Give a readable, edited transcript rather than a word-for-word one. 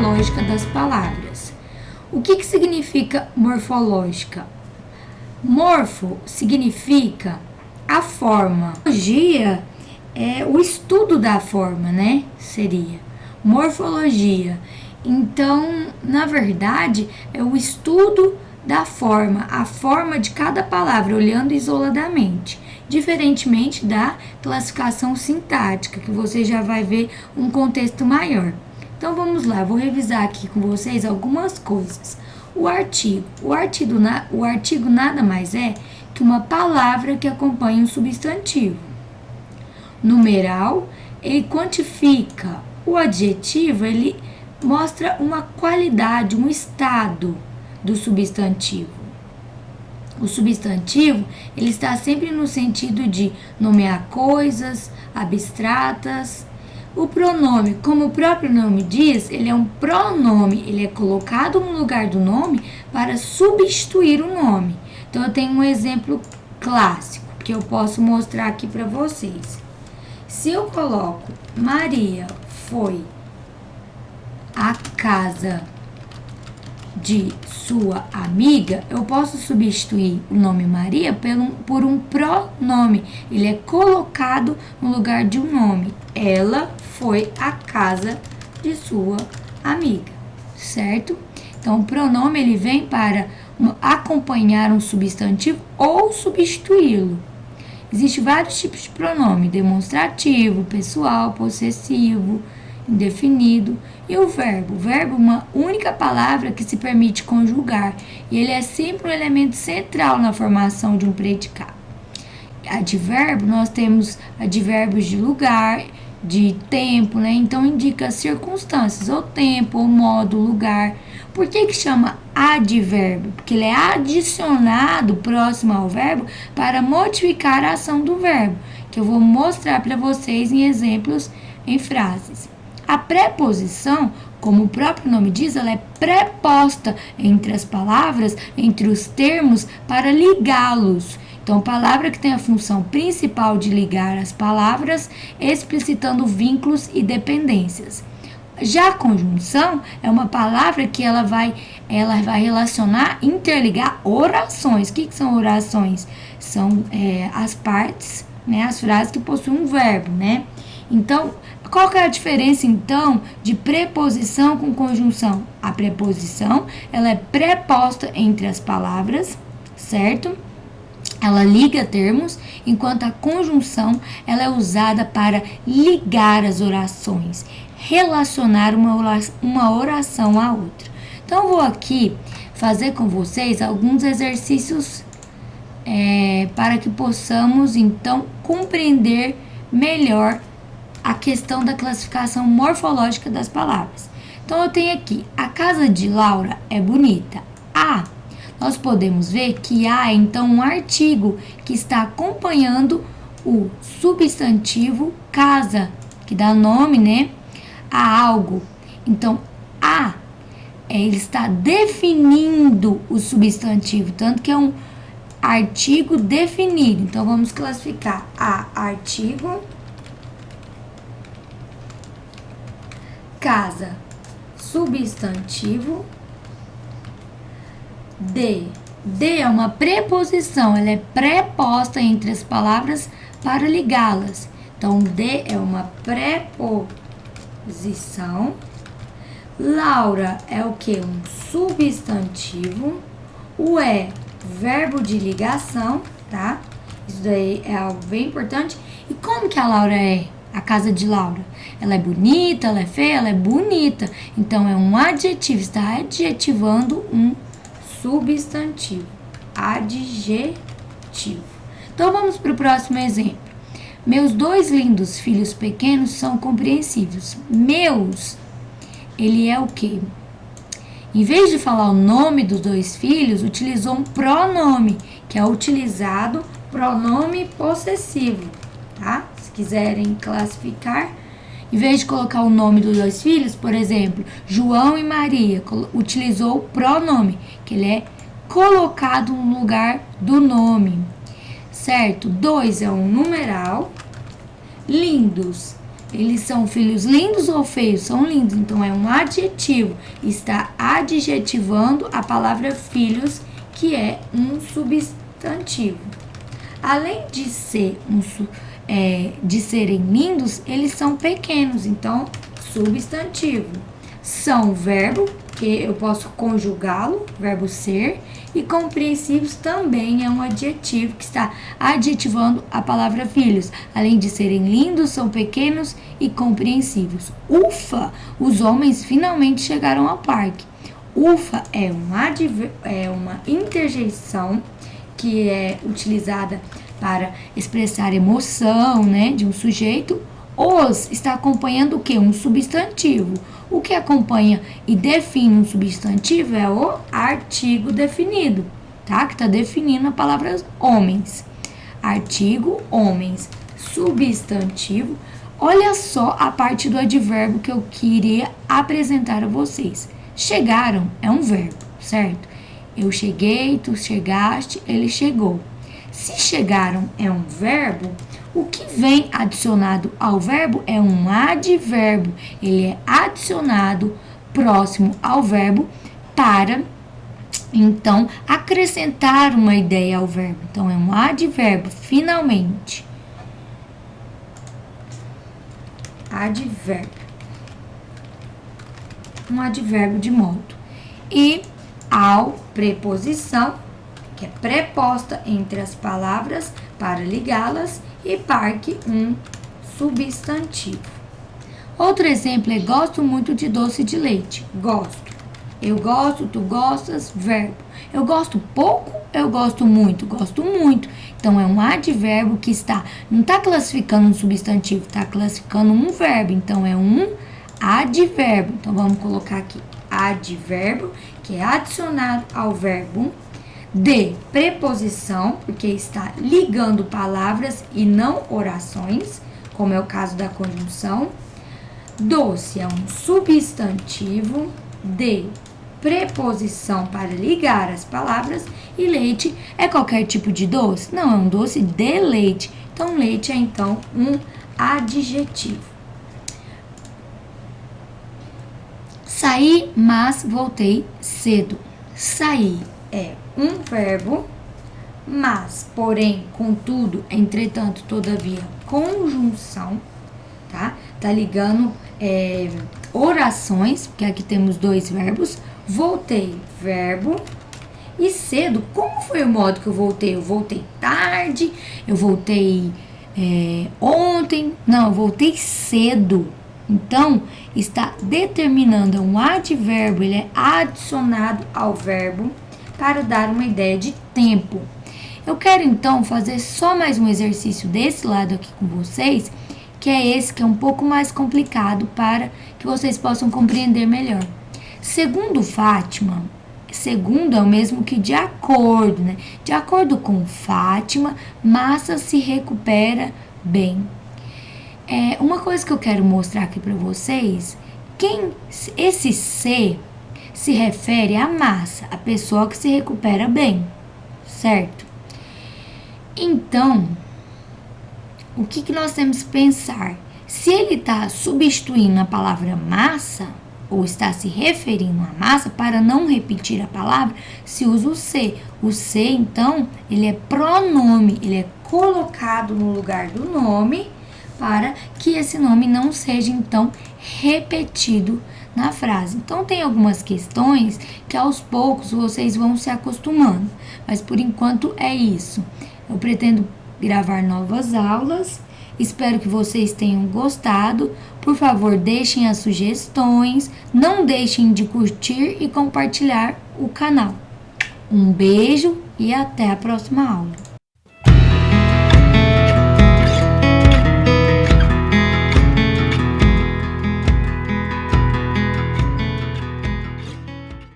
morfológica das palavras. O que significa morfológica? Morfo significa a forma. Morfologia é o estudo da forma, né? Seria morfologia. Então, na verdade, é o estudo da forma, a forma de cada palavra, olhando isoladamente, diferentemente da classificação sintática, que você já vai ver um contexto maior. Então, vamos lá, vou revisar aqui com vocês algumas coisas. O artigo nada mais é que uma palavra que acompanha um substantivo. Numeral, ele quantifica. O adjetivo, ele mostra uma qualidade, um estado do substantivo. O substantivo, ele está sempre no sentido de nomear coisas abstratas. O pronome, como o próprio nome diz, ele é um pronome, ele é colocado no lugar do nome para substituir o nome. Então, eu tenho um exemplo clássico que eu posso mostrar aqui para vocês. Se eu coloco Maria foi à casa de sua amiga, eu posso substituir o nome Maria por um pronome. Ele é colocado no lugar de um nome. Ela foi à casa de sua amiga, certo? Então, o pronome ele vem para acompanhar um substantivo ou substituí-lo. Existem vários tipos de pronome: demonstrativo, pessoal, possessivo, indefinido. E o verbo? O verbo é uma única palavra que se permite conjugar, e ele é sempre um elemento central na formação de um predicado. Advérbio, nós temos advérbios de lugar, de tempo, né? Então, indica circunstâncias, ou tempo, ou modo, lugar. Por que chama advérbio? Porque ele é adicionado próximo ao verbo para modificar a ação do verbo, que eu vou mostrar para vocês em exemplos, em frases. A preposição, como o próprio nome diz, ela é preposta entre as palavras, entre os termos, para ligá-los. Então, palavra que tem a função principal de ligar as palavras, explicitando vínculos e dependências. Já a conjunção é uma palavra que ela vai relacionar, interligar orações. O que são orações? São as partes, né, as frases que possuem um verbo, né? Então, qual que é a diferença, então, de preposição com conjunção? A preposição, ela é preposta entre as palavras, certo? Ela liga termos, enquanto a conjunção, ela é usada para ligar as orações, relacionar uma oração à outra. Então, eu vou aqui fazer com vocês alguns exercícios para que possamos, então, compreender melhor a questão da classificação morfológica das palavras. Então, eu tenho aqui, a casa de Laura é bonita. Nós podemos ver que é, então, um artigo que está acompanhando o substantivo casa, que dá nome, né, a algo. Então, ele está definindo o substantivo, tanto que é um artigo definido. Então, vamos classificar artigo, casa, substantivo. D é uma preposição, ela é preposta entre as palavras para ligá-las. Então, D é uma preposição. Laura é o que? Um substantivo. O verbo de ligação, tá? Isso daí é algo bem importante. E como que a Laura é? A casa de Laura. Ela é bonita, ela é feia, ela é bonita. Então, é um adjetivo, está adjetivando um substantivo. Adjetivo. Então, vamos para o próximo exemplo. Meus 2 lindos filhos pequenos são compreensivos. Meus, ele é o quê? Em vez de falar o nome dos 2 filhos, utilizou um pronome, que é utilizado pronome possessivo, tá? Se quiserem classificar, em vez de colocar o nome dos 2 filhos, por exemplo, João e Maria, utilizou o pronome, que ele é colocado no lugar do nome, certo? 2 é um numeral. Lindos Eles são filhos lindos ou feios? São lindos. Então, é um adjetivo. Está adjetivando a palavra filhos, que é um substantivo. Além de de serem lindos, eles são pequenos. Então, substantivo. São verbo, que eu posso conjugá-lo, verbo ser. E compreensivos também é um adjetivo que está adjetivando a palavra filhos. Além de serem lindos, são pequenos e compreensivos. Ufa! Os homens finalmente chegaram ao parque. Ufa é uma interjeição que é utilizada para expressar emoção, né, de um sujeito. Os está acompanhando o quê? Um substantivo. O que acompanha e define um substantivo é o artigo definido, tá? Que está definindo a palavra homens. Artigo, homens. Substantivo. Olha só a parte do advérbio que eu queria apresentar a vocês. Chegaram é um verbo, certo? Eu cheguei, tu chegaste, ele chegou. Se chegaram é um verbo, o que vem adicionado ao verbo é um advérbio. Ele é adicionado próximo ao verbo para, então, acrescentar uma ideia ao verbo. Então, é um advérbio, finalmente. Advérbio. Um advérbio de modo. E ao, preposição, que é preposta entre as palavras para ligá-las, e parque, um substantivo. Outro exemplo é gosto muito de doce de leite. Gosto. Eu gosto, tu gostas, verbo. Eu gosto pouco, eu gosto muito. Gosto muito. Então, é um advérbio que não está classificando um substantivo, está classificando um verbo. Então, é um advérbio. Então, vamos colocar aqui advérbio, que é adicionado ao verbo. De preposição, porque está ligando palavras e não orações, como é o caso da conjunção. Doce é um substantivo. De preposição para ligar as palavras. E leite é qualquer tipo de doce? Não, é um doce de leite. Então, leite é então um adjetivo. Saí, mas voltei cedo. Sair é um verbo, mas, porém, contudo, entretanto, todavia, conjunção, tá? Tá ligando orações, porque aqui temos dois verbos. Voltei, verbo. E cedo, como foi o modo que eu voltei? Eu voltei tarde, eu voltei ontem. Não, eu voltei cedo. Então, está determinando um advérbio, ele é adicionado ao verbo para dar uma ideia de tempo. Eu quero, então, fazer só mais um exercício desse lado aqui com vocês, que é esse que é um pouco mais complicado para que vocês possam compreender melhor. Segundo Fátima, segundo é o mesmo que de acordo, né? De acordo com Fátima, Massa se recupera bem. Uma coisa que eu quero mostrar aqui para vocês, esse se refere à Massa, a pessoa que se recupera bem, certo? Então, o que nós temos que pensar? Se ele está substituindo a palavra massa, ou está se referindo à massa, para não repetir a palavra, se usa o se. O se, então, ele é pronome, ele é colocado no lugar do nome, para que esse nome não seja, então, repetido na frase. Então, tem algumas questões que aos poucos vocês vão se acostumando, mas por enquanto é isso. Eu pretendo gravar novas aulas, espero que vocês tenham gostado. Por favor, deixem as sugestões, não deixem de curtir e compartilhar o canal. Um beijo e até a próxima aula.